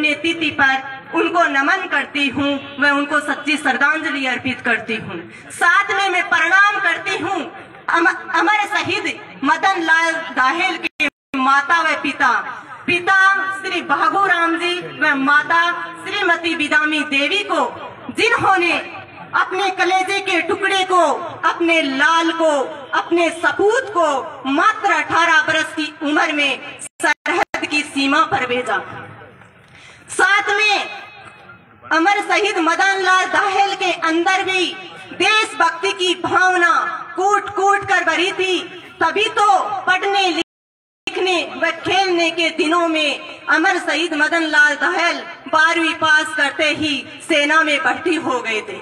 पुण्यतिथि पर उनको नमन करती हूँ, मैं उनको सच्ची श्रद्धांजलि अर्पित करती हूँ। साथ में मैं प्रणाम करती हूँ अमर शहीद मदन लाल दाहेल के माता व पिता श्री भागूराम जी व माता श्रीमती बिदामी देवी को, जिन्होंने अपने कलेजे के टुकड़े को, अपने लाल को, अपने सपूत को मात्र 18 बरस की उम्र में सरहद की सीमा पर भेजा। साथ में अमर शहीद मदन लाल दाहेल के अंदर भी देशभक्ति की भावना कूट कूट कर भरी थी। तभी तो पढ़ने लिखने व खेलने के दिनों में अमर शहीद मदन लाल दाहेल 12वीं पास करते ही सेना में भर्ती हो गए थे।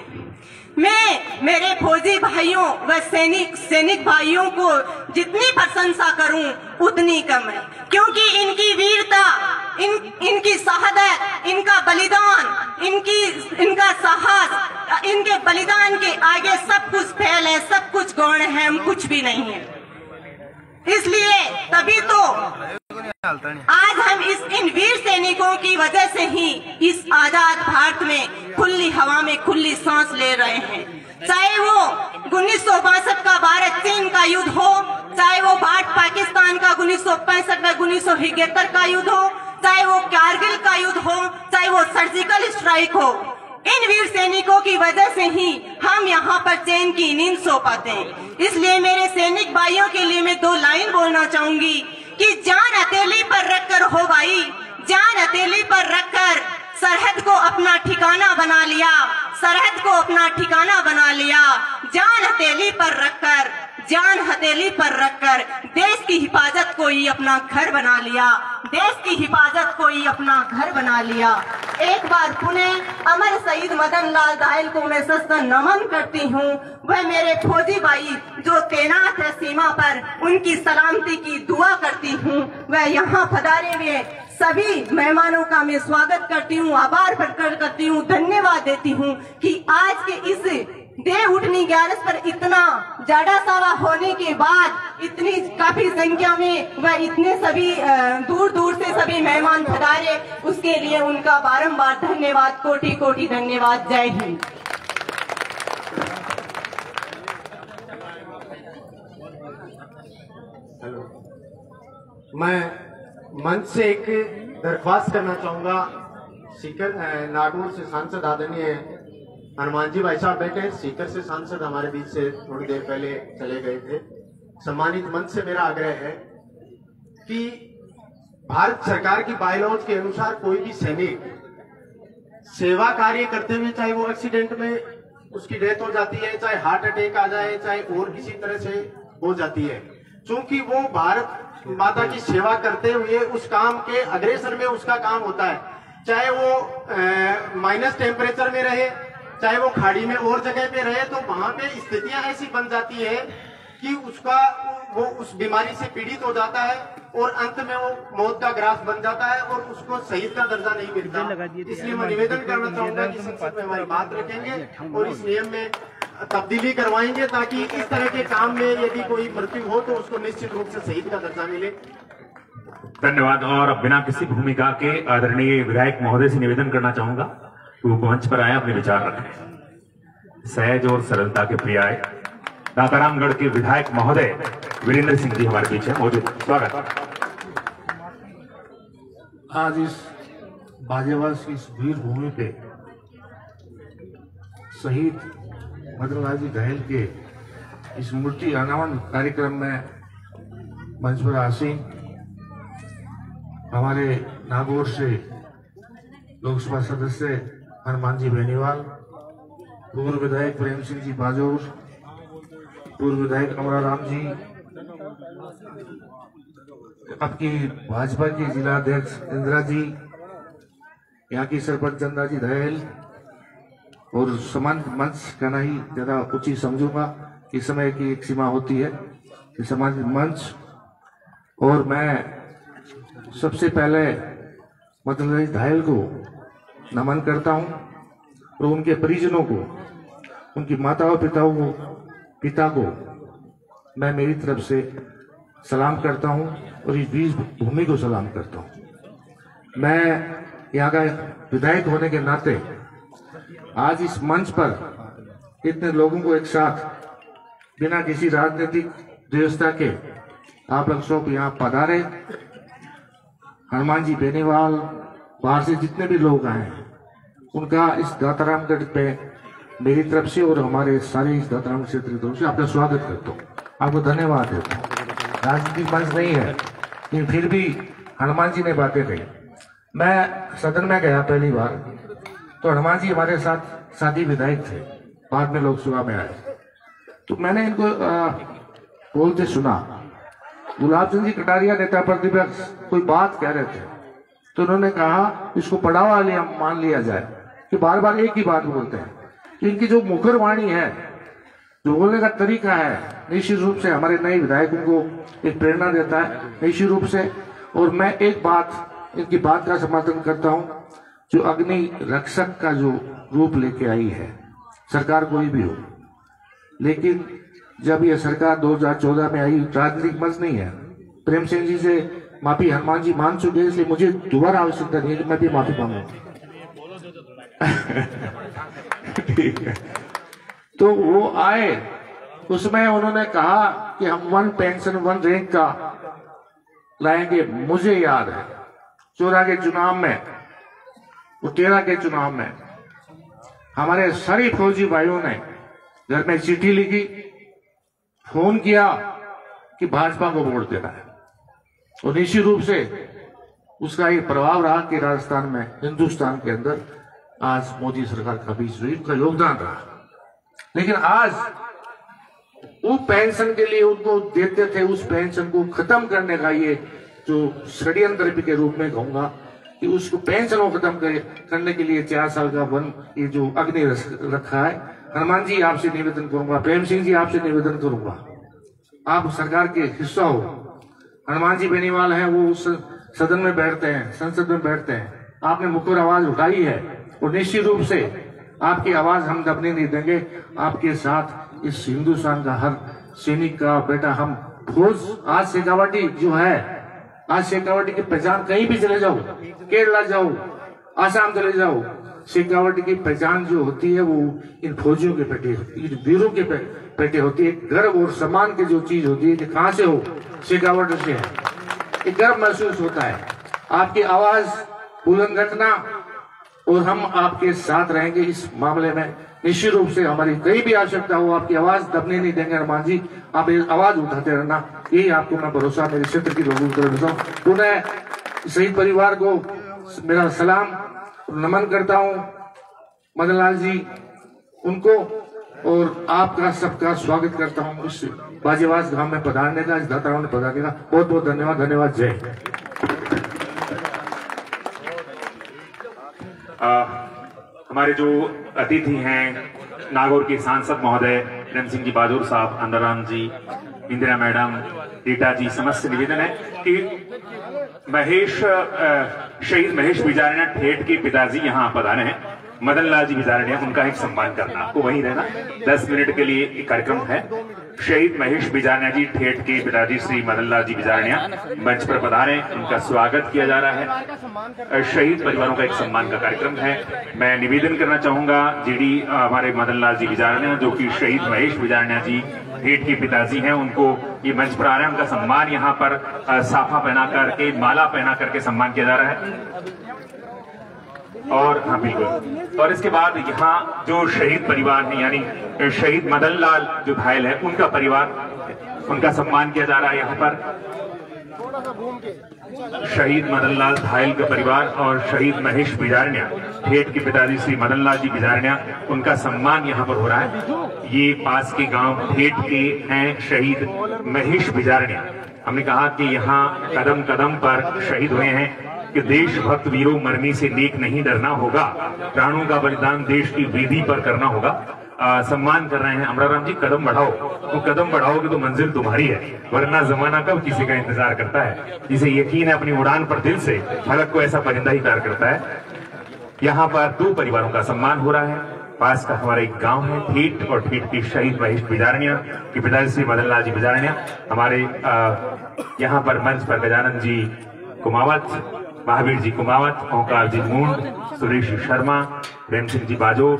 मैं मेरे फौजी भाइयों व सैनिक भाइयों को जितनी प्रशंसा करूं उतनी कम है, क्योंकि इनकी वीरता, इनकी शहादत, इनका बलिदान, इनका साहस, इनके बलिदान के आगे सब कुछ फेल है, सब कुछ गौण है, हम कुछ भी नहीं है। इसलिए तभी तो आज हम इन वीर सैनिकों की वजह से ही इस आजाद भारत में खुली हवा में खुली सांस ले रहे हैं। चाहे वो 1962 का भारत चीन का युद्ध हो, चाहे वो भारत पाकिस्तान का 1965 व 1971 का युद्ध हो, चाहे वो कारगिल का युद्ध हो, चाहे वो सर्जिकल स्ट्राइक हो, इन वीर सैनिकों की वजह से ही हम यहाँ पर चैन की नींद सो पाते हैं। इसलिए मेरे सैनिक भाइयों के लिए मैं 2 लाइन बोलना चाहूंगी कि जान हथेली पर रखकर हो भाई, जान हथेली पर रखकर सरहद को अपना ठिकाना बना लिया, सरहद को अपना ठिकाना बना लिया। जान हथेली पर रखकर, जान हथेली पर रखकर देश की हिफाजत को ही अपना घर बना लिया, देश की हिफाजत को ही अपना घर बना लिया। एक बार पुनः अमर शहीद मदन लाल दाहेल को मैं सस्ता नमन करती हूँ। वह मेरे फौजी भाई जो तैनात है सीमा पर, उनकी सलामती की दुआ करती हूँ। वह यहाँ पधारे हुए सभी मेहमानों का मैं स्वागत करती हूँ, आभार प्रकट करती हूँ, धन्यवाद देती हूँ कि आज के इस देव उठनी 11 पर इतना जाड़ा सावा होने के बाद इतनी काफी संख्या में वह इतने सभी दूर दूर से सभी मेहमान पधारे, उसके लिए उनका बारंबार धन्यवाद, कोटि कोटि धन्यवाद। जय हिंद। मैं मंच से एक दरख्वास्त करना चाहूंगा। सीकर नागौर से सांसद आदरणीय हनुमान जी भाई साहब बैठे, सीकर से सांसद हमारे बीच से थोड़ी देर पहले चले गए थे। सम्मानित मंच से मेरा आग्रह है कि भारत सरकार की बायलॉज के अनुसार कोई भी सैनिक सेवा कार्य करते हुए, चाहे वो एक्सीडेंट में उसकी डेथ हो जाती है, चाहे हार्ट अटैक आ जाए, चाहे और किसी तरह से हो जाती है, क्योंकि वो भारत माता की सेवा करते हुए उस काम के अग्रेसर में उसका काम होता है, चाहे वो माइनस टेम्परेचर में रहे, चाहे वो खाड़ी में और जगह पे रहे, तो वहां पे स्थितियां ऐसी बन जाती है कि वो उस बीमारी से पीड़ित हो जाता है और अंत में वो मौत का ग्रास बन जाता है और उसको शहीद का दर्जा नहीं मिलता। इसलिए मैं निवेदन करना चाहूंगा कि संसद में हमारी बात रखेंगे और इस नियम में तब्दीली करवाएंगे, ताकि इस तरह के काम में यदि कोई मृत्यु हो तो उसको निश्चित रूप से शहीद का दर्जा मिले। धन्यवाद। और अब बिना किसी भूमिका के आदरणीय विधायक महोदय से निवेदन करना चाहूंगा कि वो मंच पर आए, अपने विचार रखें। सहज और सरलता के पर्याय दातारामगढ़ के विधायक महोदय वीरेंद्र सिंह जी हमारे बीच है मौजूद। स्वागत। आज इस बाजेवास की इस वीर भूमि पे शहीद मदन लाल जी दाहेल के इस मूर्ति अनावरण कार्यक्रम में मंच पर आसीन हमारे नागौर से लोकसभा सदस्य हनुमान जी बेनीवाल, पूर्व विधायक प्रेम सिंह जी बाजौर, पूर्व विधायक अमराराम जी, आपकी भाजपा के जिला अध्यक्ष इंदिरा जी, यहाँ की सरपंच चंदा जी दाहेल और समान मंच कहना ही ज्यादा उचित समझूंगा कि समय की एक सीमा होती है कि समान मंच। और मैं सबसे पहले मदन लाल दाहेल को नमन करता हूं और उनके परिजनों को, उनकी माता और पिता को मैं मेरी तरफ से सलाम करता हूं और इस बीज भूमि को सलाम करता हूं। मैं यहाँ का विधायक होने के नाते आज इस मंच पर इतने लोगों को एक साथ बिना किसी राजनीतिक व्यवस्था के आप लोग सब यहाँ पधारे। हनुमान जी बेनीवाल, बाहर से जितने भी लोग आए उनका इस दातारामगढ़ पे मेरी तरफ से और हमारे सारे इस दाताराम क्षेत्र की तरफ से आपका स्वागत करता हूँ, आपको धन्यवाद देता हूँ। राजनीतिक मंच नहीं है लेकिन फिर भी हनुमान जी ने बातें कही। मैं सदन में गया पहली बार तो हनुमान जी हमारे साथ साथी विधायक थे, बाद में लोकसभा में आए, तो मैंने इनको बोलते सुना। गुलाब चंद जी कटारिया नेता प्रतिपक्ष कोई बात कह रहे थे तो उन्होंने कहा इसको बढ़ावा लिया मान लिया जाए कि बार बार एक ही बात बोलते हैं। तो इनकी जो मुखर वाणी है, जो बोलने का तरीका है, निश्चित रूप से हमारे नए विधायकों को एक प्रेरणा देता है निश्चित रूप से। और मैं एक बात इनकी बात का समर्थन करता हूं, जो अग्नि रक्षक का जो रूप लेके आई है सरकार कोई भी हो, लेकिन जब यह सरकार 2014 में आई, राजनीतिक मंच नहीं है, प्रेम सिंह जी से माफी हनुमान जी मांग चुके हैं, इसलिए मुझे दोबारा आवश्यकता नहीं है कि मैं भी माफी मांगू। ठीक है, तो वो आए, उसमें उन्होंने कहा कि हम 1 पेंशन 1 रैंक का लाएंगे। मुझे याद है 14 के चुनाव में, 13 के चुनाव में हमारे सारे फौजी भाइयों ने घर में चिट्ठी लिखी, फोन किया कि भाजपा को वोट देना है, और निश्चित रूप से उसका एक प्रभाव रहा कि राजस्थान में, हिंदुस्तान के अंदर आज मोदी सरकार का भी का योगदान रहा। लेकिन आज वो पेंशन के लिए उनको देते थे, उस पेंशन को खत्म करने का ये जो षड्यंत्र के रूप में कहूंगा कि उसको पेंशन को खत्म करने के लिए 4 साल का ये जो अग्नि रखा है। हनुमान जी आपसे निवेदन करूंगा, प्रेम सिंह जी आपसे निवेदन करूंगा, आप सरकार के हिस्सा हो। हनुमान जी बेनीवाल हैं, वो सदन में बैठते हैं, संसद में बैठते हैं, आपने मुखर आवाज उठाई है और निश्चित रूप से आपकी आवाज हम दबने नहीं देंगे। आपके साथ इस हिंदुस्तान का हर सैनिक का बेटा, हम फौज आज शेखावटी जो है, आज शेखावटी की पहचान कहीं भी चले जाओ, केरला जाओ, आसाम चले जाओ, शेखावटी की पहचान जो होती है वो इन फौजियों के पेटे, इन वीरों के पेटे होती है। गर्व और सम्मान की जो चीज होती है कि कहां से हो, शेखावटी से है, एक गर्व महसूस होता है। आपकी आवाज बुलंद रखना और हम आपके साथ रहेंगे इस मामले में। निश्चित रूप से हमारी कहीं भी आवश्यकता हो, आपकी आवाज दबने नहीं देंगे हनुमान जी, आप आवाज उठाते रहना, यही आपको मैं भरोसा मेरे क्षेत्र के लोगों को देता हूँ। पुनः शहीद परिवार को मेरा सलाम नमन करता हूँ, मदन लाल जी उनको, और आपका सबका स्वागत करता हूँ इस बाजीवास गांव में पधारने का, इस दाताराम में पधारने का। बहुत बहुत धन्यवाद। धन्यवाद। जय। हमारे जो अतिथि हैं, नागौर के सांसद महोदय प्रेम सिंह जी बाजूर साहब, अंदराम जी, इंदिरा मैडम, रीटा जी, समस्त निवेदन है कि शहीद महेश बिजारनिया ठेठ के पिताजी यहाँ पधारे हैं, मदन लाल जी बिजारनिया, उनका एक सम्मान करना। आपको वहीं रहना, 10 मिनट के लिए एक कार्यक्रम है। शहीद महेश बिजारनिया जी ठेठ के पिताजी श्री मदन लाल जी बिजारनिया मंच पर पधारे, उनका स्वागत किया जा रहा है। शहीद परिवारों का एक सम्मान का कार्यक्रम है। मैं निवेदन करना चाहूंगा जीडी हमारे मदन लाल जी बिजारनिया, जो कि शहीद महेश बिजारनिया जी ठेठ के पिताजी हैं, उनको ये मंच पर आ रहे हैं, उनका सम्मान यहाँ पर साफा पहना करके, माला पहना करके सम्मान किया जा रहा है। और हाँ बिल्कुल, और इसके बाद यहाँ जो शहीद परिवार है, यानी शहीद मदन लाल जो घायल है, उनका परिवार, उनका सम्मान किया जा रहा है यहाँ पर। शहीद मदन लाल घायल का परिवार और शहीद महेश बिजारनिया ठेठ के पिताजी श्री मदन लाल जी बिजारनिया, उनका सम्मान यहाँ पर हो रहा है। ये पास के गांव ठेठ के हैं शहीद महेश बिजारनिया। हमने कहा कि यहाँ कदम कदम पर शहीद हुए हैं कि देशभक्त वीरों, मरने से नेक नहीं डरना होगा, प्राणों का बलिदान देश की वेदी पर करना होगा। सम्मान कर रहे हैं। अमराराम जी कदम बढ़ाओ, तो कदम बढ़ाओगे तो मंजिल तुम्हारी है, वरना जमाना कब किसी का इंतजार करता है। जिसे यकीन है अपनी उड़ान पर दिल से, फलक को ऐसा परिंदा ही प्यार करता है। यहाँ पर 2 परिवारों का सम्मान हो रहा है। पास का हमारा एक गांव है ठेठ, और ठेठ की शहीद महेश बिजारनिया के पिताजी श्री मदन लाल जी बिजारनिया। हमारे यहाँ पर मंच पर गजानन जी कुमावत, महावीर जी कुमावत, ओंकार जी मूंड, सुरेश शर्मा, प्रेम सिंह जी बाजोर,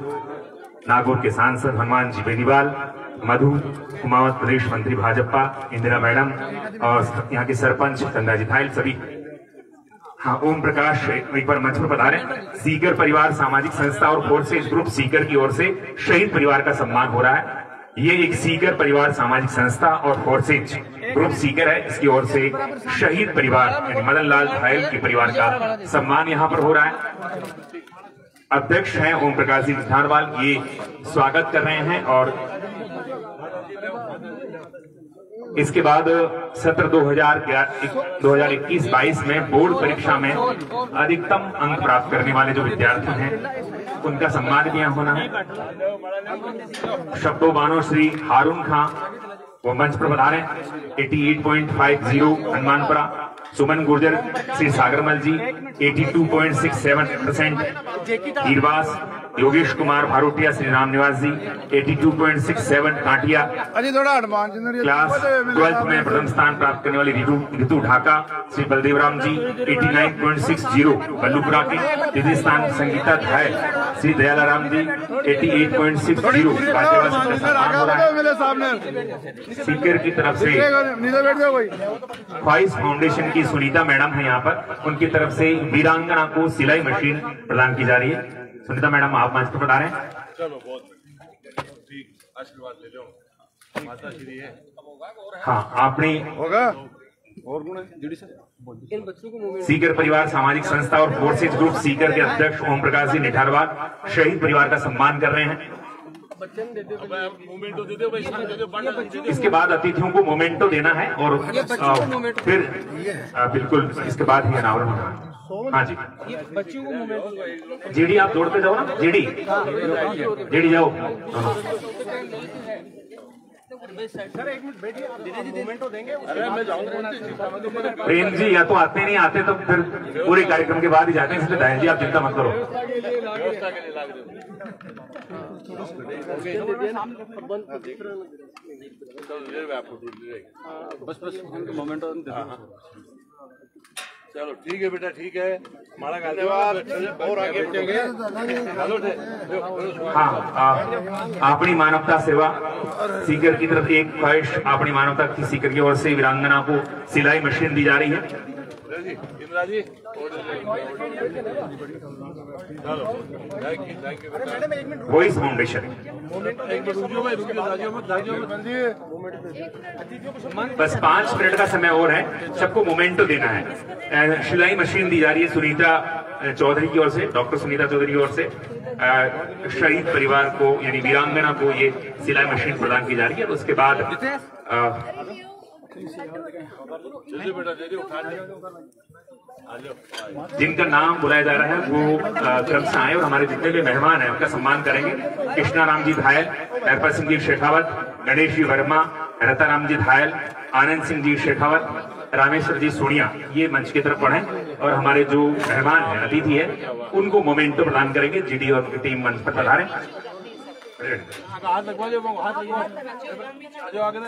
नागौर के सांसद हनुमान जी बेनीवाल, मधु कुमावत प्रदेश मंत्री भाजपा, इंदिरा मैडम और यहाँ के सरपंच चंदा जी धायल सभी। हाँ, ओम प्रकाश एक बार मंच पर पधारे। सीकर परिवार सामाजिक संस्था और फोर्सेज ग्रुप सीकर की ओर से शहीद परिवार का सम्मान हो रहा है। ये एक सीकर परिवार सामाजिक संस्था और फोर्सेज ग्रुप सीकर है, इसकी ओर से शहीद परिवार यानी मदन लाल धायल के परिवार का सम्मान यहाँ पर हो रहा है। अध्यक्ष हैं ओम प्रकाश जी झारवाल, ये स्वागत कर रहे हैं। और इसके बाद सत्र 2021-22 में बोर्ड परीक्षा में अधिकतम अंक प्राप्त करने वाले जो विद्यार्थी हैं उनका सम्मान भी यहाँ होना है। शब्दों बानो श्री हारून खां वो मंच पर बता रहे हैं। 88.50 हनुमानपुरा। सुमन गुर्जर श्री सागरमल जी 82.67%। हीरवास योगेश कुमार भारोटिया श्री राम निवास जी 82.67 कांटिया। क्लास 12th में प्रथम स्थान प्राप्त करने वाली ऋतु ढाका श्री बलदेव राम जी 89.60 बल्लूपुरा के। द्वितीय स्थान संगीता धायल श्री दयाला राम जी 88.60 सीकर की तरफ से। ख्वाइश फाउंडेशन की सुनीता मैडम है यहाँ पर, उनकी तरफ से वीरांगना को सिलाई मशीन प्रदान की जा रही है। सुनीता मैडम आप मंच पर बता रहे हैं। चलो बहुत ठीक, आशीर्वाद ले लो माता श्री है। हाँ, आपने होगा और गुण है। सीकर परिवार सामाजिक संस्था और फोर्सेज ग्रुप सीकर के अध्यक्ष ओम प्रकाश जी निठारवाल शहीद परिवार का सम्मान कर रहे हैं। इसके बाद अतिथियों को मोमेंटो देना है और फिर बिल्कुल इसके बाद ही अनावरण होना है। हाँ जी, बच्चों को मोमेंटो। जीडी आप दौड़ते जाओ ना, जीडी जाओ। सर एक मिनट बैठिए, मोमेंटो देंगे। अरे मैं जाऊंगा। प्रेम जी या तो आते नहीं आते तो फिर पूरे कार्यक्रम के बाद ही जाते हैं, इसलिए दयाल जी आप चिंता मत करो। व्यवस्था के लिए लाग दो। बस मोमेंटो। चलो ठीक है बेटा, ठीक है। माला का और आगे बढ़ेंगे। हाँ, अपनी मानवता सेवा सीकर की तरफ एक ख्वाहिश अपनी मानवता की सीकर की ओर से वीरांगना को सिलाई मशीन दी जा रही है। Indira ji voice foundation. बस 5 मिनट का समय और है, सबको मोमेंटो देना है। सिलाई मशीन दी जा रही है सुनीता चौधरी की ओर से, डॉक्टर सुनीता चौधरी की ओर से शहीद परिवार को यानी वीरांगना को ये सिलाई मशीन प्रदान की जा रही है। उसके बाद जिनका नाम बुलाया जा रहा है वो क्रम से आए और हमारे जितने भी मेहमान हैं उनका सम्मान करेंगे। कृष्णा राम जी धायल, नरपत सिंह जी शेखावत, गणेश जी वर्मा, रता राम जी धायल, आनंद सिंह जी शेखावत, रामेश्वर जी सोनिया ये मंच की तरफ बढ़े और हमारे जो मेहमान हैं अतिथि है उनको मोमेंटो प्रदान करेंगे। जीडी और उनकी टीम मंच पर पधारें।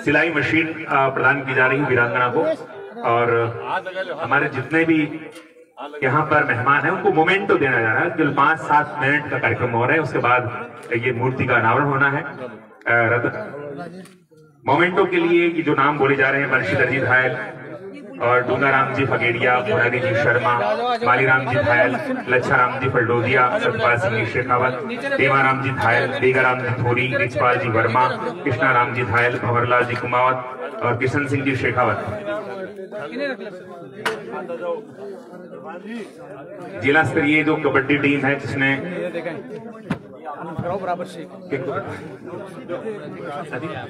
सिलाई मशीन प्रदान की जा रही है वीरांगना को और हमारे जितने भी यहाँ पर मेहमान हैं उनको मोमेंटो देना जा रहा है। केवल 5-7 मिनट का कार्यक्रम हो रहा है, उसके बाद ये मूर्ति का अनावरण होना है। मोमेंटो के लिए जो नाम बोले जा रहे हैं बंशीधर जी धायल और डूंगाराम जी फगेड़िया, मुरारी जी शर्मा, मालीराम जी धायल, लच्छाराम जी फलडोदिया, सतपाल सिंह जी शेखावत, देवाराम जी धायल, बेगाराम जी थोरी, रिचपाल जी वर्मा, कृष्णाराम जी धायल, भंवरलाल जी कुमावत और किशन सिंह जी शेखावत। जिला स्तरीय जो कबड्डी टीम है जिसने बराबर से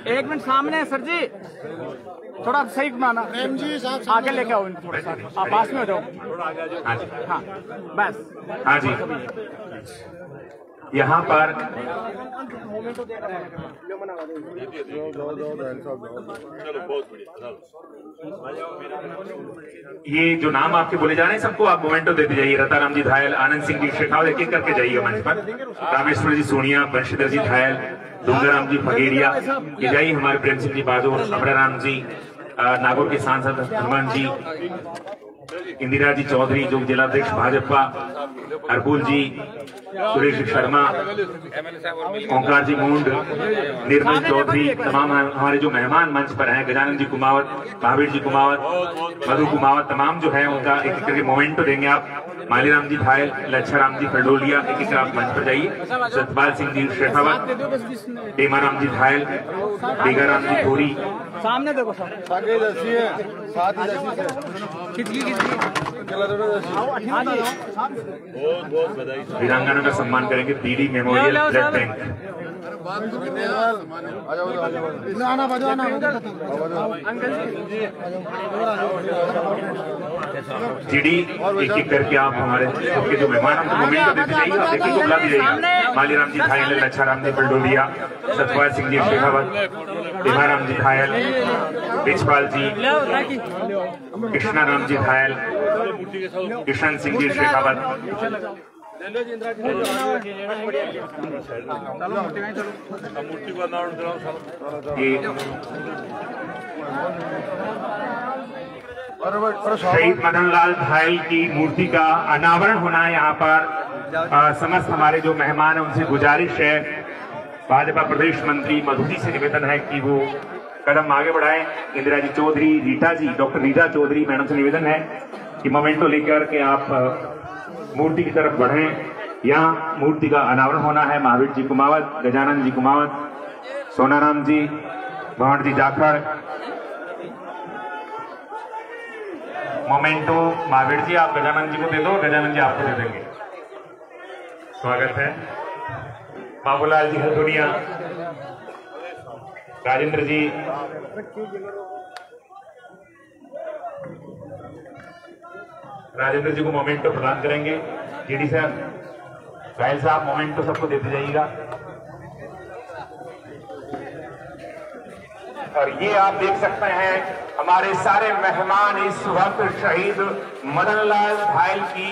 एक मिनट सामने सर जी, थोड़ा सही घुमाना। आगे लेके आओ इनको, थोड़ा सा आप पास में हो जाओ। हाँ बस। हाँ जी, यहाँ पर ये जो नाम आपके बोले जा रहे हैं सबको आप मोमेंटो देते जाइए। रताराम जी धायल, आनंद सिंह जी शेखावत एक एक करके जाइए मंच पर। रामेश्वर जी सोनिया, बंशीधर जी धायल, डूंगराम जी फगेड़िया ये जाइए। हमारे प्रेम सिंह जी बाजोर, अमराराम जी, नागौर के सांसद हनुमान जी, इंदिरा जी चौधरी जो जिलाध्यक्ष भाजपा, अरपुल जी, सुरेश शर्मा, ओंकार जी मुंड, निर्मल चौधरी, तमाम हमारे जो मेहमान मंच पर हैं, गजानन जी कुमावत, महावीर जी कुमावत, मधु कुमावत, तमाम जो है उनका एक एक करके मोमेंटो देंगे आप। मालीराम जी धायल, लच्छाराम जी फरडोलिया, एक एक आप मंच पर जाइए। सतपाल सिंह जी शेखावत, टेमाराम जी धायल, बेगाराम जी थोरी, सामने देखो वीरांगना का सम्मान करेंगे BD memorial blood bank. GD एक एक करके आप हमारे सबके जो मेहमान उनको मोमेंट देते जाइए, आप देखिए बुला दी जाइए। मालीराम जी धायल, लच्छाराम जी फरडोलिया, सतपाल सिंह जी शेखावत, टेमाराम जी धायल, बिजपाल जी, कृष्णाराम जी धायल, किशन सिंह जी शेखावत, शहीद मदन लाल धायल की मूर्ति का अनावरण होना है यहाँ पर। समस्त हमारे जो मेहमान हैं उनसे गुजारिश है, भाजपा प्रदेश मंत्री मधु जी से निवेदन है कि वो कदम आगे बढ़ाएं। इंदिरा जी चौधरी, रीटा जी, डॉक्टर रीटा चौधरी मैडम से निवेदन है कि मोमेंटो लेकर के आप मूर्ति की तरफ बढ़ें। यहाँ मूर्ति का अनावरण होना है। महावीर जी कुमावत, गजानन जी कुमावत, सोनाराम जी, भवन जी जाखड़, मोमेंटो महावीर जी आप गजानन जी को दे दो, गजानन जी आपको दे देंगे। स्वागत है। बाबूलाल जी हल्दुनिया, राजेंद्र जी, राजेंद्र जी को मोमेंटो प्रदान करेंगे। जीडी साहब, गायल साहब मोमेंटो सबको देते जाइएगा। और ये आप देख सकते हैं हमारे सारे मेहमान इस वक्त शहीद मदन लाल धायल की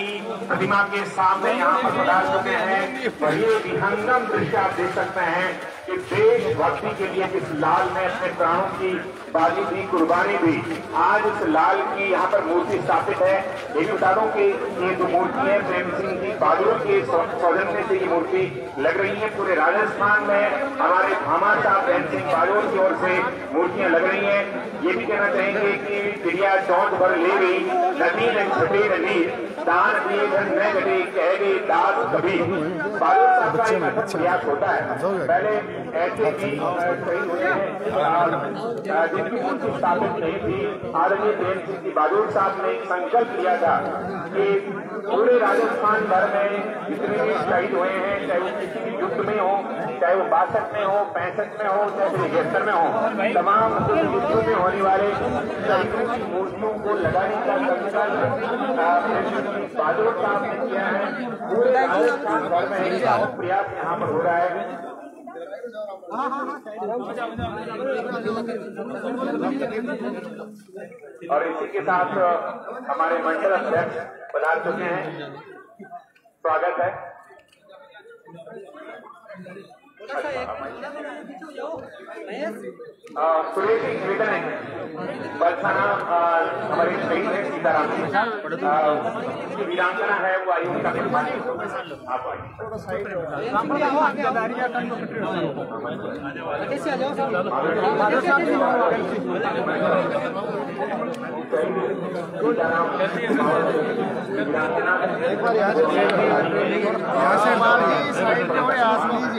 प्रतिमा के सामने यहाँ पर पधार चुके हैं। और ये विहंगम दृश्य आप देख सकते हैं कि देशभक्ति के लिए इस लाल ने अपने प्राणों की बाजी दी, कुर्बानी दी। आज इस लाल की यहाँ पर मूर्ति स्थापित है। ये भी बता दूं कि ये जो मूर्ति है प्रेम सिंह जी बहादुर के सौजन्य से ये मूर्ति लग रही है। पूरे राजस्थान में हमारे भामा साहब प्रेम सिंह बहादुर की ओर से मूर्तियां लग रही हैं। ये भी कहना चाहेंगे कि चिड़िया चौंध भर ले गई, नदी में छटे नदी, दान दिए धन न घटे, कह गई दास कभी। बहादुर साहब का एक प्रयास होता है। पहले ऐसे भी शहीद हुए हैं जिनकी मूर्ति स्थापित नहीं थी। आदरणीय प्रेम सिंह जी बहादुर साहब ने संकल्प लिया था कि पूरे राजस्थान भर में जितने भी शहीद हुए हैं, चाहे वो किसी भी युद्ध में हो, चाहे वो 62 में हो, 65 में हो, चाहे 73 में हो, तमाम युद्धों में होने वाले शहीदों की मूर्तियों को लगाने का संकल्प बहादुर साहब ने किया है। पूरे राजस्थान भर में प्रयास यहाँ पर हो रहा है। और इसी के साथ हमारे मंडल अध्यक्ष पधार चुके हैं। स्वागत है। सुरेश जी निवेदन है, बरसाना हमारे शहीद है सीताराम जी, वीरांगना है वो आयोग का आप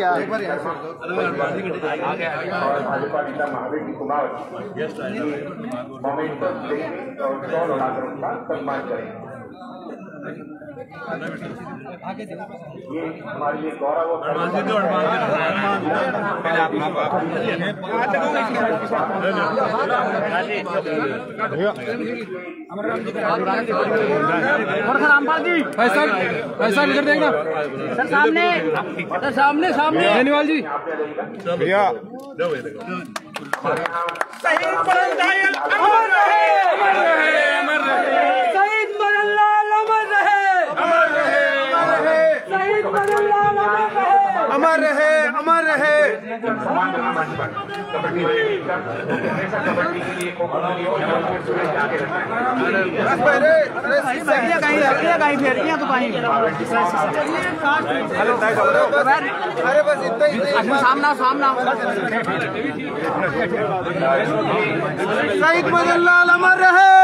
एक बार यहाँ और भाजपा नेता महावीर जी कुमार मोमेंटो देंगे और 100 लगाकर उनका सम्मान करेंगे। ये हमारे लिए गौरव रामपाल जी पैसा इधर देगा सर, सामने सामने धन्यवाद जी भैया। शहीद मदन लाल अमर रहे, अमर रहे, अमर रहे। शहीद मदन लाल अमर रहे, अमर रहे, अमर रहे। शहीद मदन लाल अमर रहे, अमर रहे। अमर रहे। सम्मान करना मंच पर कबड्डी वाले टीम का हमेशा कबड्डी के लिए खो-खो के लिए सुरेश आगे रहता है। अरे बस इतना ही सामना शहीद मदन लाल अमर रहे।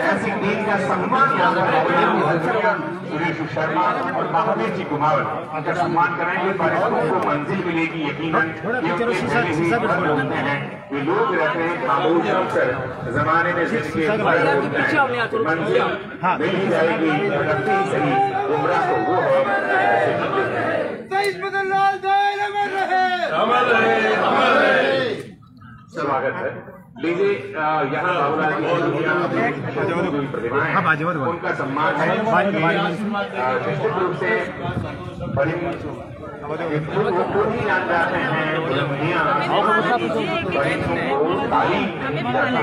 ऐसी टीम का सम्मान सुरेश शर्मा और महावीर जी कुमावत उनका सम्मान कराएंगे। पर्यटकों को मंजिल मिलेगी यकीनन। ये वे लोग रहते हैं खामोश अक्सर जमाने में जिसके मंजिल मिल जाएगी सही गुमराह को वो है। शहीद मदन लाल दयाल अमर रहे। स्वागत है। लीजिए यहाँ बाबूलाल जी प्रतिभाएं उनका सम्मान है। निश्चित रूप से बड़ी वो ही जान जाते हैं बुलंदियाँ तारीफ नहीं जाता।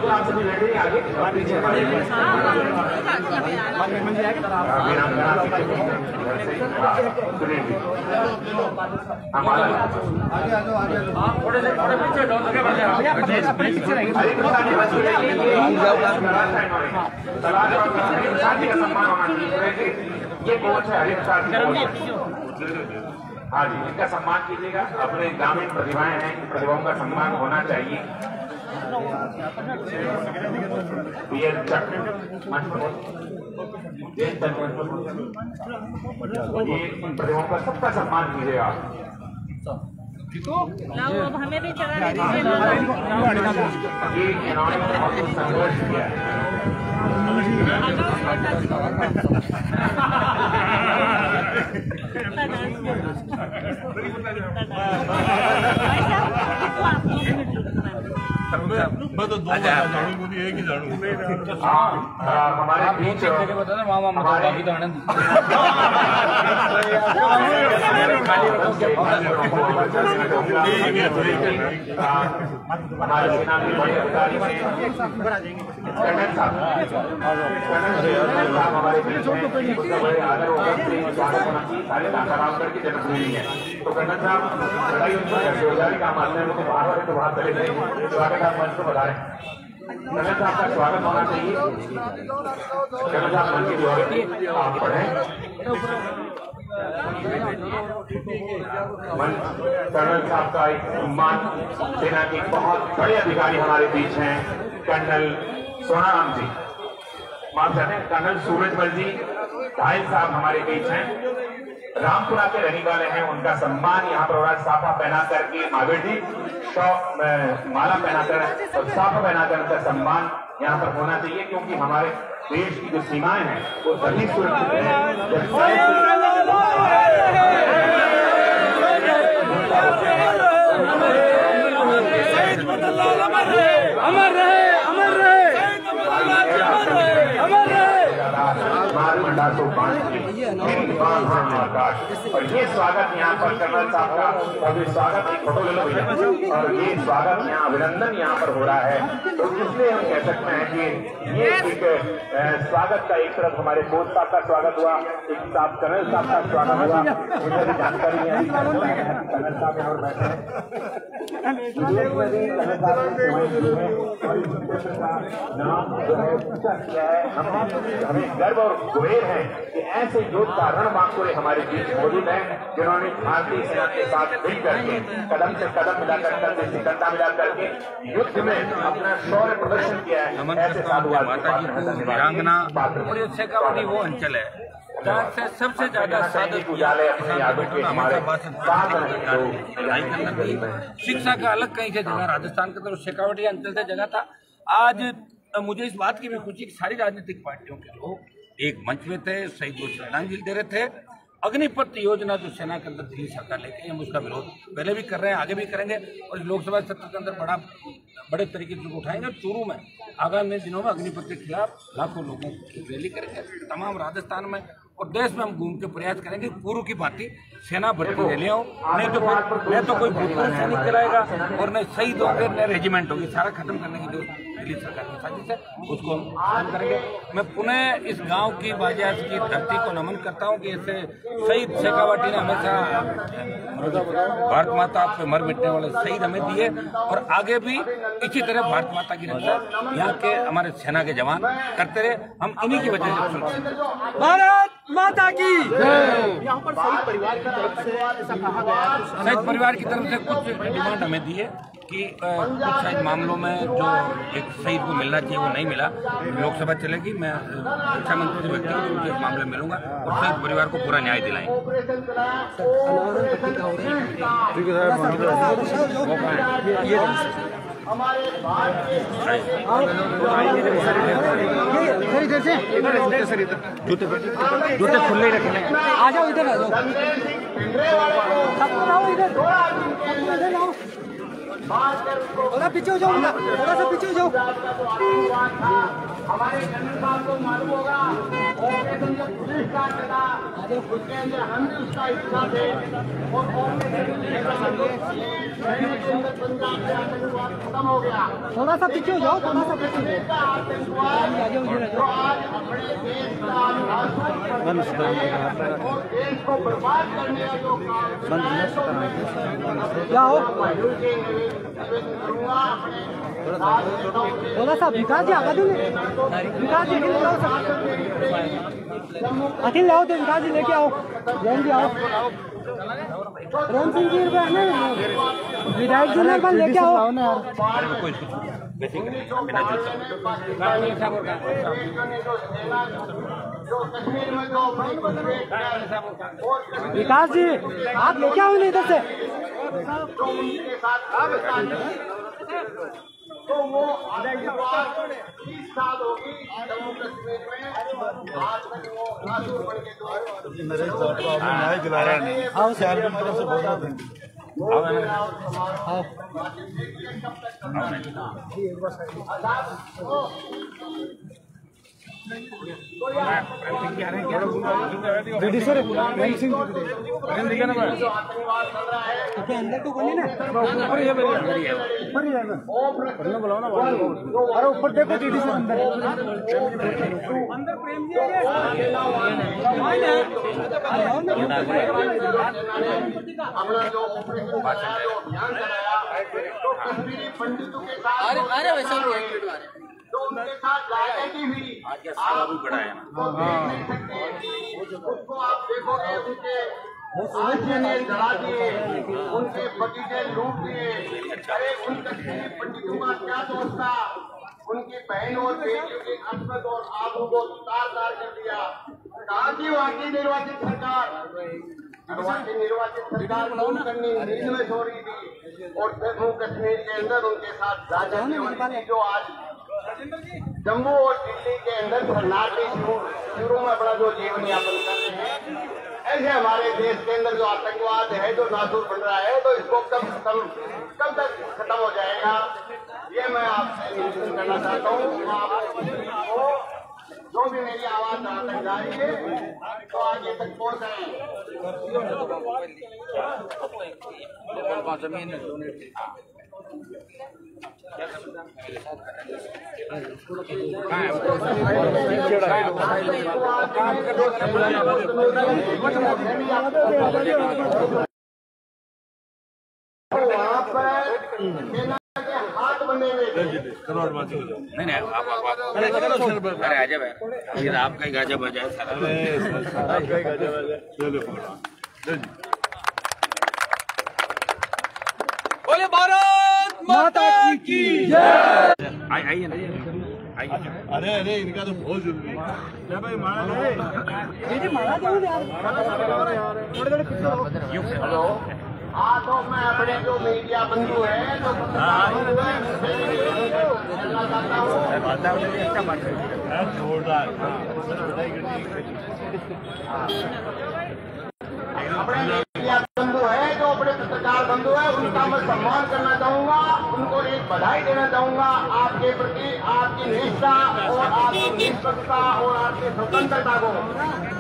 आप सभी बैठे आगे पीछे हमारे थोड़े से पीछे ये कोच है हरिप्रसाद। हाँ जी, इनका सम्मान कीजिएगा। अपने ग्रामीण प्रतिभाएं हैं, प्रतिभाओं का सम्मान होना चाहिए। ये प्रतिभाओं का सबका सम्मान कीजिएगा। अब हमें भी चला ये इन्होंने बहुत संघर्ष किया है। मैं तो दो जानू बोली एक ही जानू। हमारे बीच हमारे सेना के बड़े अधिकारी हमारे बीच में बड़े आदर होगा सारे आराम करके जन्मभूमि है। तो कर्नल साहब बेरोजगारी का मामला है, तो बाहर चले गए। स्वागत आप मंच को बता रहे हैं। कर्नल साहब का स्वागत होना चाहिए। कर्नल साहब मंच की ओर आप पढ़ें। कर्नल साहब का एक सम्मान सेना के बहुत बड़े अधिकारी हमारे बीच हैं। कर्नल सोनाराम जी, माफ करते हैं, कर्नल सूरजमल जी धायल साहब हमारे बीच हैं। रामपुरा के रहने वाले हैं। उनका सम्मान यहाँ पर हो रहा है। साफा पहना करके महावीर जी माला पहनाकर और साफा पहनाकर उनका सम्मान यहाँ पर होना चाहिए, क्योंकि हमारे देश की जो सीमाएं हैं वो तभी सुरक्षित है जब अमर रहे। और ये स्वागत यहाँ पर कर्नल साहब का अभी स्वागत एक फोटो ले लो भैया। और ये स्वागत यहाँ अभिनंदन यहाँ पर हो रहा है, तो इसलिए हम कह सकते हैं कि ये एक स्वागत का एक तरफ हमारे कोच साहब का स्वागत हुआ, एक साहब कर्नल साहब का स्वागत हुआ। मुझे भी जानकारी है कर्नल साहब यहाँ पर बैठे हैं। हमें गर्व और गुरेर है कि ऐसे योद्धा रणबांकुरे हमारे बीच मौजूद हैं, जिन्होंने भारतीय सेना के साथ मिलकर के कदम से कदम मिलाकर कंधे से कंधा मिलाकर के युद्ध में अपना शौर्य प्रदर्शन किया है। ऐसे साधुवाद शेखावटी वो अंचल है जहाँ से सबसे ज्यादा शिक्षा का अलग कहीं से जगह राजस्थान के तरफ शेखावटी अंचल से जगह था। आज मुझे इस बात की भी खुशी कि सारी राजनीतिक पार्टियों के लोग एक मंच में थे, शहीद को श्रद्धांजलि दे रहे थे। अग्निपथ योजना जो सेना के अंदर दिल्ली सरकार लेके हम उसका विरोध पहले भी कर रहे हैं, आगे भी करेंगे और लोकसभा सत्र के अंदर बड़े तरीके से उठाएंगे। चूरू में आगामी दिनों में अग्निपथ के खिलाफ लाखों लोगों की रैली करेंगे तमाम राजस्थान में और देश में हम घूम के प्रयास करेंगे पूर्व की भांति सेना भर्ती रैलियां हो, नहीं तो कोई भूतपूर्व सैनिक चलाएगा और न शहीद होंगे न रेजिमेंट होगी। सारा खत्म करने की जो दिल्ली सरकार की साजिश है, उसको हम खत्म करेंगे। मैं पुनः इस गांव की बाजियात की धरती को नमन करता हूं कि ऐसे शहीद शेखावटी ने हमेशा भारत माता पे मर मिटने वाले शहीद हमें दिए और आगे भी इसी तरह भारत माता की रक्षा यहाँ के हमारे सेना के जवान करते रहे। हम इन्हीं की वजह से भारत माता की यहाँ पर शहीद परिवार की तरफ से ऐसा कहा गया है, शहीद परिवार की तरफ से कुछ डिमांड हमें दी है कि कुछ शायद मामलों में जो एक शहीद को मिलना चाहिए वो नहीं मिला। लोकसभा चलेगी, मैं रक्षा मंत्री से व्यक्तिगत रूप से इस मामले में मिलूंगा और शहीद परिवार को पूरा न्याय दिलाएंगे। जूते खुले रखने आ जाओ, इधर आ जाओ, थोड़ा पीछे हो जाओ, थोड़ा सा पीछे हो जाओ। हमारे जनरल साहब को मालूम होगा ऑपरेशन जो पुलिस का चला उसके अंदर हम भी उसका हिस्सा थे और ऑपरेशन पंजाब से आतंकवाद खत्म हो गया। थोड़ा सा पीछे हो जाओ, थोड़ा सा पीछे हो जाओ। आतंकवाद जो आज अपने देश का और देश को बर्बाद करने का जो करूँगा थोड़ा सा विकास जी आगे दूंगे, विकास जी अखिल लाओ तो विकास जी लेके आओ, जैन जी आओ, राम सिंह जी विधायक जी ने लेके आओ ना विकास जी, आप लेके आओ नहीं इधर से। तो वो 30 साल होगी जम्मू कश्मीर में, आज तक वो नासूर बन के नरेश साहब को आपने न्याय दिलाया नहीं, सीआरपी की तरफ से बहुत बहुत thank ready sir, RAM Singh अंदर तो बोलिए ना, ऊपर ही बुलाओ ना, अरे ऊपर देखो दीदी सर अंदर अंदर प्रेम जी अपना जो ऑपरेशन कराया, जो अभियान कराया, तो कश्मीरी पंडितों के साथ तो उनके साथ लायकी हुई, आप उसको आप देखोगे, उनके आश्चर्य जला दिए, उनके बगीचे लूट दिए। अरे उन कश्मीरी पंडितों का क्या दोष था? उनकी बहन और बेटियों की अस्मत और आबरू को तार-तार कर दिया। कहाँ की वहाँ की निर्वाचित सरकार? निर्वाचित सरकार कौन करनी नींद में सो रही थी और जम्मू कश्मीर के अंदर उनके साथ राजनीति जो आज जम्मू और दिल्ली के अंदर शरणार्थी शिविरों में अपना जो जीवन यापन कर रहे हैं, ऐसे हमारे देश के अंदर जो आतंकवाद है, जो नासूर बन रहा है, तो इसको कब तक खत्म हो जाएगा, ये मैं आपसे निवेदन करना चाहता हूँ। आप जो भी मेरी आवाज जहाँ तक जा रही है तो आगे तक पहुँचाएं। वहाँ पर हाथ बने हुए नहीं आप अरे आजब है, ये आपका ही गाजब आ जाए सारा। बोले भारत माता की जय। आइए ना, आइए। अरे इनका तो बहुत जरूरी है भाई, हाथों में अपने जो मीडिया बंधु है तो अपने मीडिया बंधु है, जो अपने पत्रकार बंधु है, उनका मैं सम्मान करना चाहूँगा, उनको एक बधाई देना चाहूँगा। आपके प्रति आपकी निष्ठा और आपकी निष्पक्षता और आपकी स्वतंत्रता को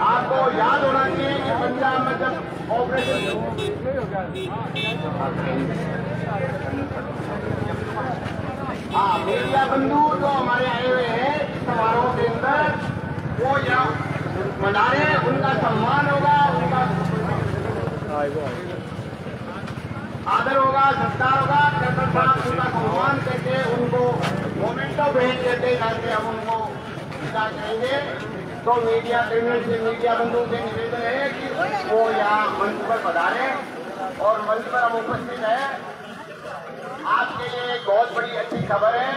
आपको याद होना चाहिए कि पंजाब में जब ऑपरेशन हाँ, मीडिया बंधु जो हमारे आए हुए हैं समारोह के अंदर, वो यहाँ मना रहे, उनका सम्मान होगा, उनका आदर होगा, सत्कार होगा। कर्नल साहब उनका सम्मान करके उनको मोमेंटो भेज देते, जाके हम उनको विदा करेंगे। तो मीडिया कर्नल से मीडिया बंधु से निवेदन है कि वो यहाँ मंच पर पधारे और मंच पर हम उपस्थित हैं। आपके लिए एक बहुत बड़ी अच्छी खबर है।